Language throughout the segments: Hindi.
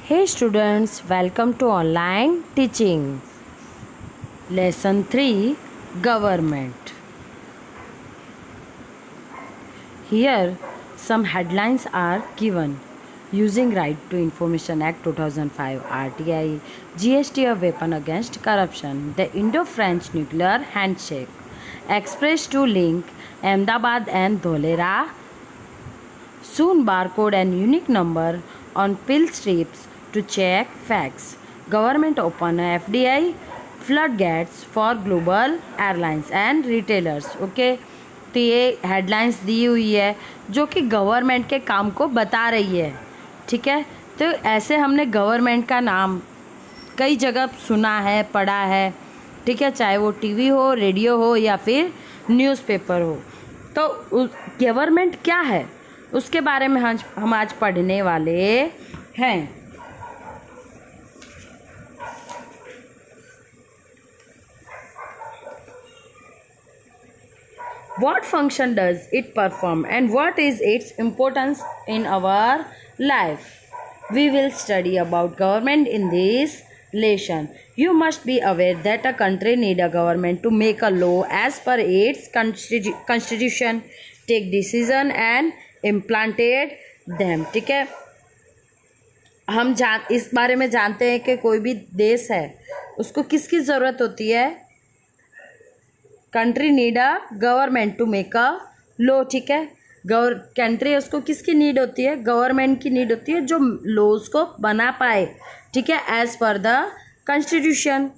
Hey students, welcome to online teaching. Lesson 3, Government. Here some headlines are given. Using Right to Information Act 2005 RTI, GST of Weapon Against Corruption, the Indo-French Nuclear Handshake, Express to link Ahmedabad and Dholera, soon barcode and unique number on pill strips to check facts. Government open FDI floodgates for global airlines and retailers. Okay, तो ये हेडलाइंस दी हुई है जो कि गवर्नमेंट के काम को बता रही है. ठीक है, तो ऐसे हमने गवर्नमेंट का नाम कई जगह सुना है, पढ़ा है. ठीक है, चाहे वो टीवी हो, रेडियो हो या फिर न्यूज़पेपर हो. तो गवर्नमेंट क्या है उसके बारे में हम आज पढ़ने वाले हैं. What function does it perform and what is its importance in our life? We will study about government in this lesson. You must be aware that a country need a government to make a law as per its constitution, take decision and implanted them. ठीक है, हम इस बारे में जानते हैं कि कोई भी देश है उसको किसकी ज़रूरत होती है. Country need a government to make a law. ठीक है, कंट्री उसको किसकी नीड होती है? गवर्नमेंट की नीड होती है जो लॉज को बना पाए. ठीक है, as per the constitution,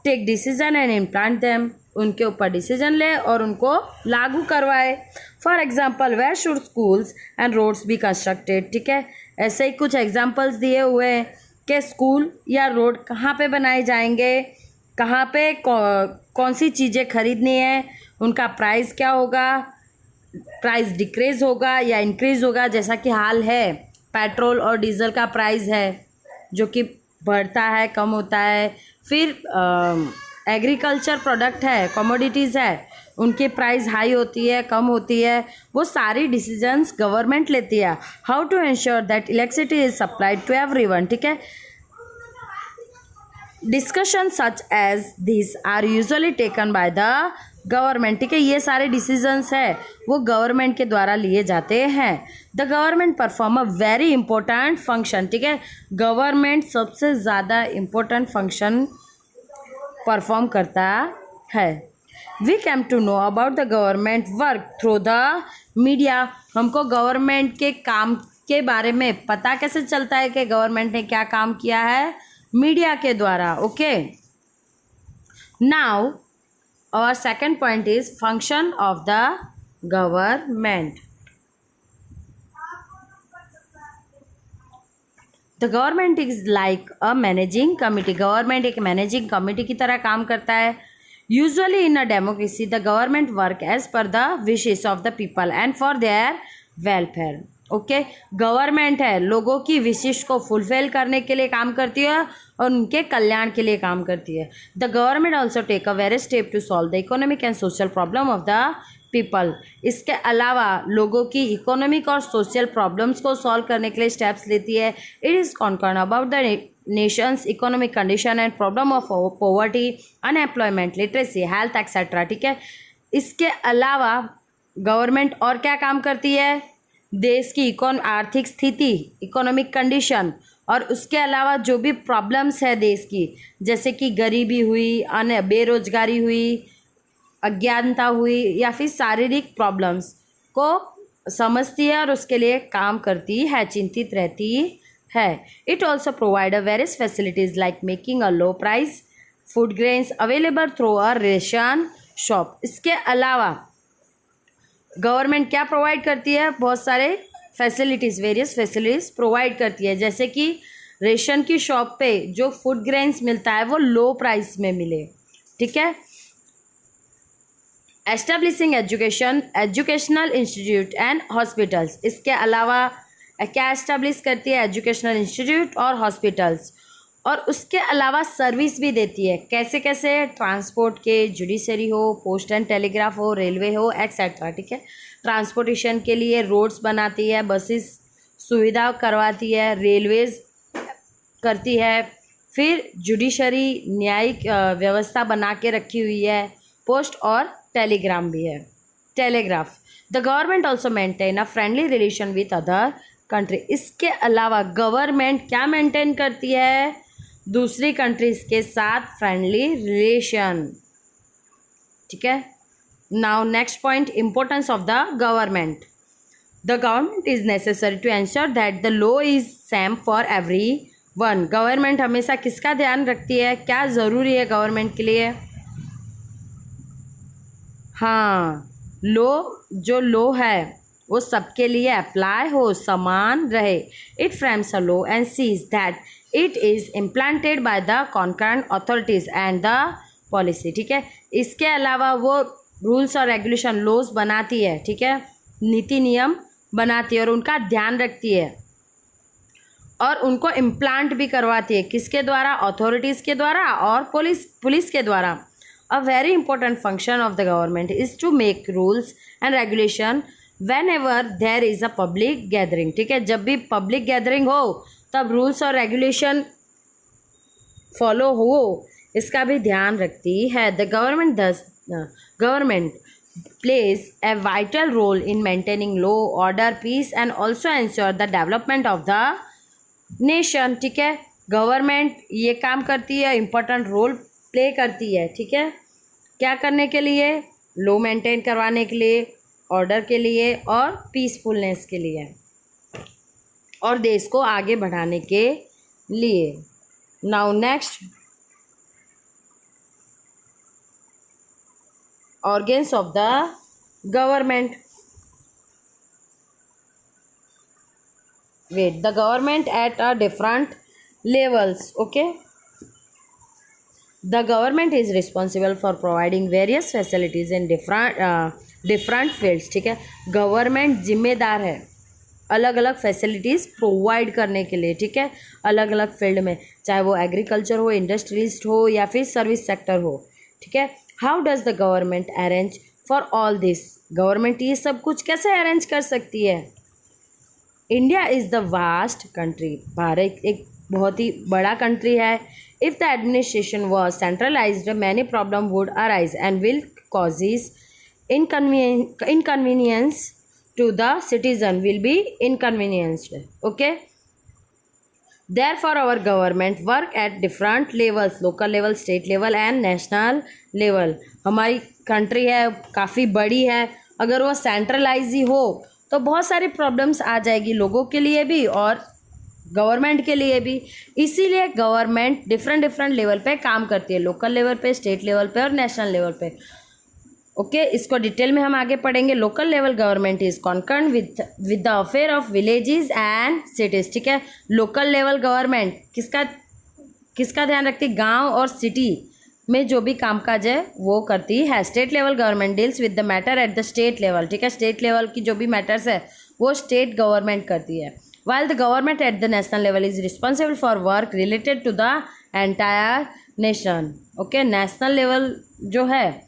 take decision and implant them, उनके ऊपर डिसीजन ले और उनको लागू करवाए. For example, where should schools and roads be constructed. ठीक है, ऐसे ही कुछ एग्जाम्पल्स दिए हुए हैं कि स्कूल या रोड कहाँ पे बनाए जाएंगे, कहाँ पे कौन सी चीज़ें खरीदनी है, उनका प्राइस क्या होगा, प्राइस डिक्रीज़ होगा या इंक्रीज़ होगा. जैसा कि हाल है, पेट्रोल और डीजल का प्राइस है जो कि बढ़ता है, कम होता है. फिर एग्रीकल्चर प्रोडक्ट है, कमोडिटीज़ है, उनकी प्राइस हाई होती है, कम होती है. वो सारी डिसीजंस गवर्नमेंट लेती है. How to ensure that electricity is supplied to everyone. ठीक है, discussion such as this are usually taken by the government. ठीक है, ये सारे डिसीजंस है वो गवर्नमेंट के द्वारा लिए जाते हैं. The government perform a very important function. ठीक है, गवर्नमेंट सबसे ज़्यादा इम्पोर्टेंट फंक्शन परफॉर्म करता है. We came to know about the government work through the media. हमको गवर्नमेंट के काम के बारे में पता कैसे चलता है कि गवर्नमेंट ने क्या काम किया है? मीडिया के द्वारा. Okay, now our second point is function of the government. The government is like a managing committee. Government एक managing committee की तरह काम करता है. Usually in a democracy, the government work as per the wishes of the people and for their welfare. Okay, government है लोगों की विशिष्ट को फुलफिल करने के लिए काम करती है और उनके कल्याण के लिए काम करती है. The government also take a very step to solve the economic and social problem of the people. इसके अलावा लोगों की इकोनॉमिक और सोशल प्रॉब्लम्स को सॉल्व करने के लिए स्टेप्स लेती है. It is concern about the Nations economic condition and problem of poverty, unemployment, literacy, health etcetera. ठीक है, इसके अलावा गवर्नमेंट और क्या काम करती है? देश की आर्थिक स्थिति, इकोनॉमिक कंडीशन और उसके अलावा जो भी प्रॉब्लम्स है देश की, जैसे कि गरीबी हुई, बेरोजगारी हुई, अज्ञानता हुई या फिर शारीरिक प्रॉब्लम्स को समझती है और उसके लिए काम करती है, चिंतित रहती है. It also provide a various facilities like making a low price food grains available through a ration shop. इसके अलावा गवर्नमेंट क्या प्रोवाइड करती है? बहुत सारे फैसिलिटीज़, वेरियस फैसिलिटीज़ प्रोवाइड करती है. जैसे कि रेशन की शॉप पे जो फूड ग्रेन्स मिलता है वो लो प्राइस में मिले. ठीक है, establishing educational institute and hospitals. इसके अलावा क्या एस्टेब्लिश करती है? एजुकेशनल इंस्टीट्यूट और हॉस्पिटल्स. और उसके अलावा सर्विस भी देती है. कैसे कैसे? ट्रांसपोर्ट के, जुडिशरी हो, पोस्ट एंड टेलीग्राफ हो, रेलवे हो, एक्सेट्रा. ठीक है, ट्रांसपोर्टेशन के लिए रोड्स बनाती है, बसेस सुविधा करवाती है, रेलवेज़ करती है। फिर जुडिशरी न्यायिक व्यवस्था बना के रखी हुई है। पोस्ट और टेलीग्राम भी है, telegraph. The government also maintain a friendly relation with other country. इसके अलावा गवर्नमेंट क्या मेंटेन करती है? दूसरी कंट्रीज के साथ फ्रेंडली रिलेशन। ठीक है। Now next point, importance of the government. The government is necessary to ensure that the law is same for everyone. Government हमेशा किसका ध्यान रखती है? क्या ज़रूरी है गवर्नमेंट के लिए? हाँ, जो लॉ है वो सबके लिए अप्लाई हो, समान रहे। It frames a law and sees that it is implanted by the concurrent authorities and the policy. ठीक है। इसके अलावा वो रूल्स और रेगुलेशन, लॉज बनाती है। ठीक है, नीति नियम बनाती है और उनका ध्यान रखती है और उनको इम्प्लांट भी करवाती है। किसके द्वारा? अथॉरिटीज़ के द्वारा और पुलिस के द्वारा। A very important function of the government is to make rules and regulation whenever there is a public gathering. ठीक है, जब भी पब्लिक गैदरिंग हो तब रूल्स और रेगुलेशन फॉलो हो, इसका भी ध्यान रखती है। The government plays a vital role in maintaining law, order, peace and also ensure the development of the nation। ठीक है, गवर्नमेंट ये काम करती है, इम्पोर्टेंट रोल प्ले करती है। ठीक है, क्या करने के लिए? लॉ मेंटेन करवाने के लिए, ऑर्डर के लिए और पीसफुलनेस के लिए और देश को आगे बढ़ाने के लिए। Now next, organs of the government. Wait, the government at a different levels. Okay, the government is responsible for providing various facilities in different fields। ठीक है, गवर्नमेंट जिम्मेदार है अलग अलग फैसिलिटीज़ प्रोवाइड करने के लिए। ठीक है, अलग अलग फील्ड में, चाहे वो एग्रीकल्चर हो, इंडस्ट्रीज हो या फिर सर्विस सेक्टर हो। ठीक है, how does the government arrange for all this? Government ये सब कुछ कैसे अरेंज कर सकती है? India is the vast country. Bharat एक बहुत ही बड़ा कंट्री है। If the administration was centralised many problem would arise and will causes inconvenience to the citizen will be inconvenienced। okay, therefore our government work at different levels, local level, state level and national level। हमारी कंट्री है काफ़ी बड़ी है, अगर वो सेंट्रलाइज ही हो तो बहुत सारी प्रॉब्लम्स आ जाएगी लोगों के लिए भी और गवर्नमेंट के लिए भी। इसीलिए गवर्नमेंट डिफरेंट लेवल पे काम करती है, लोकल लेवल पे, स्टेट लेवल पे और नेशनल लेवल पे। ओके, इसको डिटेल में हम आगे पढ़ेंगे। Local level government is concern with the affair of villages and cities. ठीक है, लोकल लेवल गवर्नमेंट किसका ध्यान रखती है? गांव और सिटी में जो भी कामकाज है वो करती है। State level government deals with the matter at the state level. ठीक है, स्टेट लेवल की जो भी मैटर्स है वो स्टेट गवर्नमेंट करती है। while the government at the national level is responsible for work related to the entire nation। Okay, national level जो है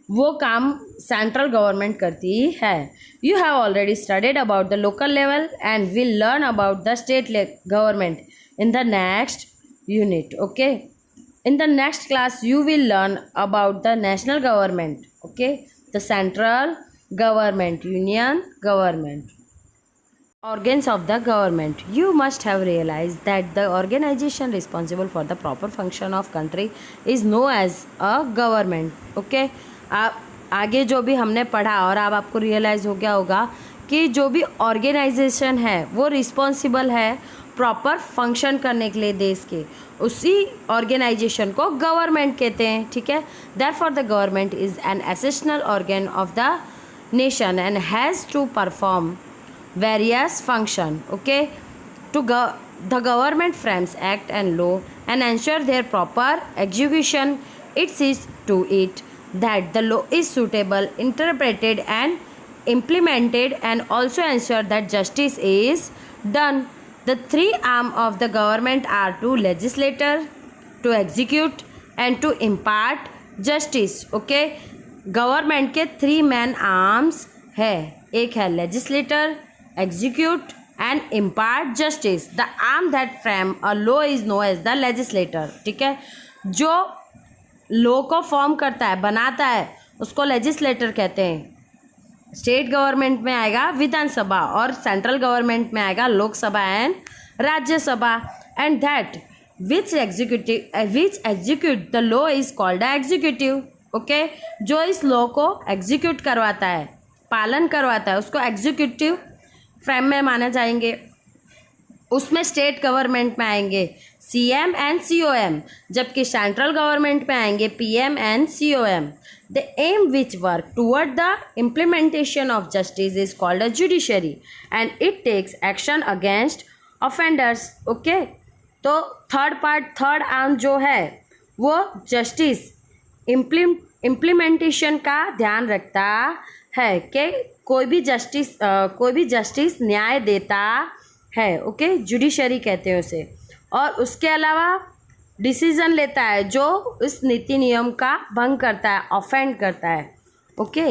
वो काम सेंट्रल गवर्नमेंट करती है। You have already studied about the local level and will learn about the state government in the next unit. Okay, in the next class you will learn about the national government, okay, the central government, union government. Organs of the government. You must have realized that the organization responsible for the proper function of country is known as a government. Okay, आप आगे जो भी हमने पढ़ा और अब आपको रियलाइज़ हो गया होगा कि जो भी ऑर्गेनाइजेशन है वो रिस्पॉन्सिबल है प्रॉपर फंक्शन करने के लिए देश के, उसी ऑर्गेनाइजेशन को गवर्नमेंट कहते हैं। ठीक है, therefore the government is an essential organ of the nation and has to perform various function। okay, the government frames act and law and ensure their proper execution। It sees to it that the law is suitable, interpreted and implemented and also ensure that justice is done। The three arms of the government are to legislature, to execute and to impart justice। okay, government के 3 मेन आर्म्स है, एक है legislator, execute and impart justice. The arm that frame a law is know as the legislator. ठीक है, जो लॉ को फॉर्म करता है, बनाता है, उसको लेजिस्लेटर कहते हैं। स्टेट गवर्नमेंट में आएगा विधानसभा और सेंट्रल गवर्नमेंट में आएगा Lok Sabha and Rajya Sabha. And that which execute the law is called the executive. Okay, जो इस लॉ को एग्जीक्यूट करवाता है, पालन करवाता है, उसको एग्जीक्यूटिव फ्रेम में माने जाएंगे। उसमें स्टेट गवर्नमेंट में आएंगे CM एंड COM, जबकि सेंट्रल गवर्नमेंट में आएंगे PM and COM। The arm which work toward the implementation of justice is called a judiciary and it takes action against offenders. Okay, तो थर्ड आर्म जो है वो जस्टिस इम्प्लीमेंटेशन का ध्यान रखता है कि कोई भी जस्टिस न्याय देता है। ओके, जुडिशरी कहते हैं उसे। और उसके अलावा डिसीजन लेता है जो इस नीति नियम का भंग करता है, ऑफेंड करता है। Okay,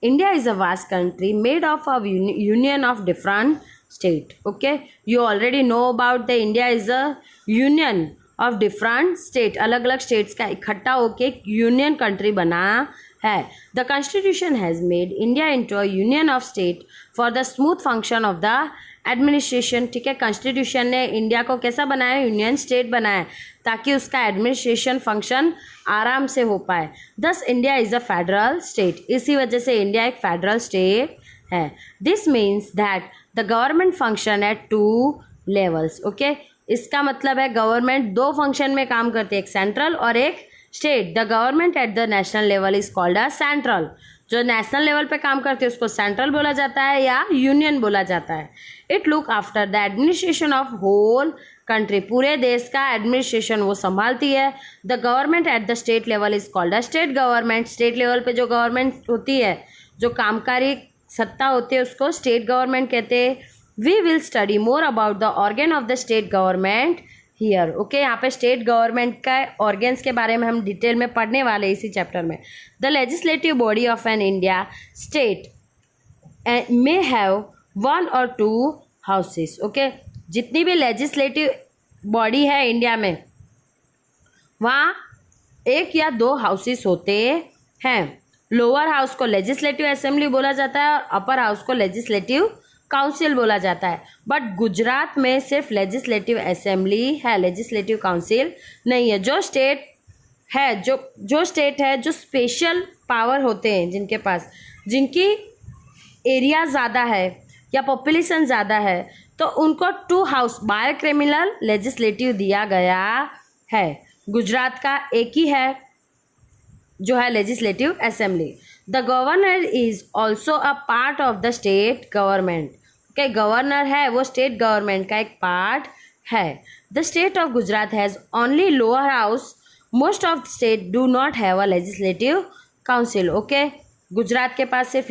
India is a vast country made of a union of different states. Okay, you already know about the India is a union of different states. अलग अलग states का इकट्ठा होके यूनियन कंट्री बना है। The Constitution has made India into a union of state for the smooth function of the administration. ठीक है, कॉन्स्टिट्यूशन ने इंडिया को कैसा बनाया, यूनियन स्टेट बनाया, ताकि उसका एडमिनिस्ट्रेशन फंक्शन आराम से हो पाए। दस India is a federal state, इसी वजह से इंडिया एक फेडरल स्टेट है। This means that the government function at 2 levels. Okay, इसका मतलब है गवर्नमेंट 2 फंक्शन में काम करती है, एक सेंट्रल और एक state. The government at the national level is called a central. जो नेशनल लेवल पे काम करते हैं उसको सेंट्रल बोला जाता है या यूनियन बोला जाता है। It look after the administration of whole country, पूरे देश का एडमिनिस्ट्रेशन वो संभालती है। The government at the state level is called a state government. State level पे जो गवर्नमेंट होती है, जो कामकारी सत्ता होती है, उसको स्टेट गवर्नमेंट कहते हैं। We will study more about the organ of the state government here. Okay, यहाँ पे स्टेट गवर्नमेंट का ऑर्गन्स के बारे में हम डिटेल में पढ़ने वाले हैं इसी चैप्टर में। The legislative body of an India state may have 1 or 2 houses. Okay, जितनी भी लेजिस्लेटिव बॉडी है इंडिया में, वहाँ 1 या 2 हाउसेस होते हैं। लोअर हाउस को लेजिस्लेटिव असेंबली बोला जाता है और अपर हाउस को लेजिस्लेटिव काउंसिल बोला जाता है। बट गुजरात में सिर्फ लेजिस्लेटिव असेंबली है, लेजिस्लेटिव काउंसिल नहीं है। जो स्टेट है जो स्पेशल पावर होते हैं, जिनके पास, जिनकी एरिया ज़्यादा है या पॉपुलेशन ज़्यादा है, तो उनको 2 हाउस बाय क्रिमिनल लेजिस्लेटिव दिया गया है। गुजरात का एक ही है जो है legislative assembly. The governor is also a part of the state government. Okay, governor है वो स्टेट गवर्नमेंट का एक पार्ट है। The state of Gujarat has only lower house. Most of the state do not have a legislative council. Okay, Gujarat के पास सिर्फ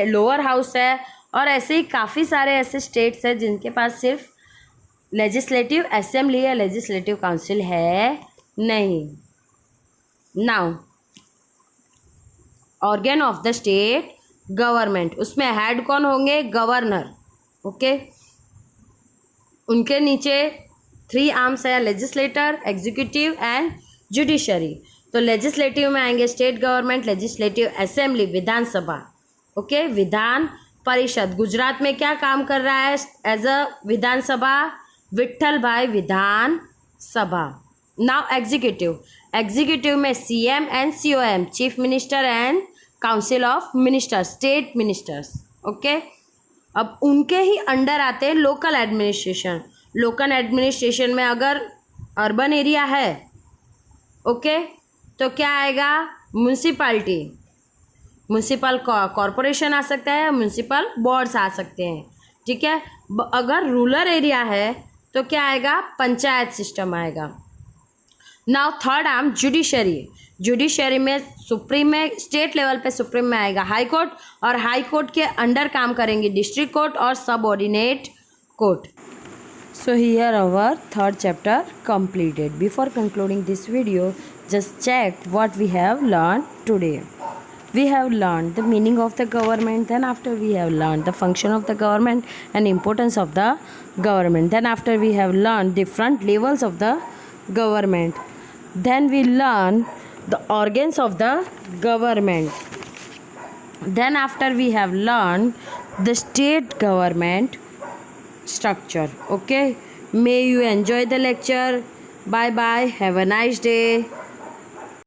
लोअर हाउस है और ऐसे ही काफ़ी सारे ऐसे स्टेट्स हैं जिनके पास सिर्फ लेजिस्लेटिव असेंबली या लेजिस्लेटिव काउंसिल है नहीं। Now organ of the state government, उसमें हेड कौन होंगे, गवर्नर। ओके, उनके नीचे 3 आर्म्स है, लेजिस्लेटर, एग्जीक्यूटिव एंड जुडिशरी। तो लेजिस्लेटिव में आएंगे स्टेट गवर्नमेंट, लेजिस्लेटिव असेंबली विधानसभा। ओके, विधान परिषद गुजरात में क्या काम कर रहा है एज अ विधानसभा, विट्ठल भाई विधान सभा। नाउ एग्जीक्यूटिव में CM and COM, chief minister and council of ministers, state ministers. Okay, अब उनके ही अंडर आते हैं लोकल एडमिनिस्ट्रेशन। लोकल एडमिनिस्ट्रेशन में अगर अर्बन एरिया है, ओके, तो क्या आएगा, म्यूनसिपाल्टी, म्यूनसिपल कॉरपोरेशन आ सकता है, म्यूनसिपल बोर्ड्स आ सकते हैं। ठीक है, अगर रूरल एरिया है तो क्या आएगा, पंचायत सिस्टम आएगा। नाउ थर्ड आर्म जुडिशरी में सुप्रीम में, स्टेट लेवल पे सुप्रीम में आएगा हाई कोर्ट, और हाई कोर्ट के अंडर काम करेंगे डिस्ट्रिक्ट कोर्ट और subordinate court. So here our 3rd chapter completed. Before concluding this video, just check what we have learned today. we have learned the meaning of the government. Then after we have learned the function of the government and importance of the government. Then after we have learned different levels of the government. Then we learn the organs of the government. Then after we have learned the state government structure. Okay, may you enjoy the lecture. Bye bye, have a nice day.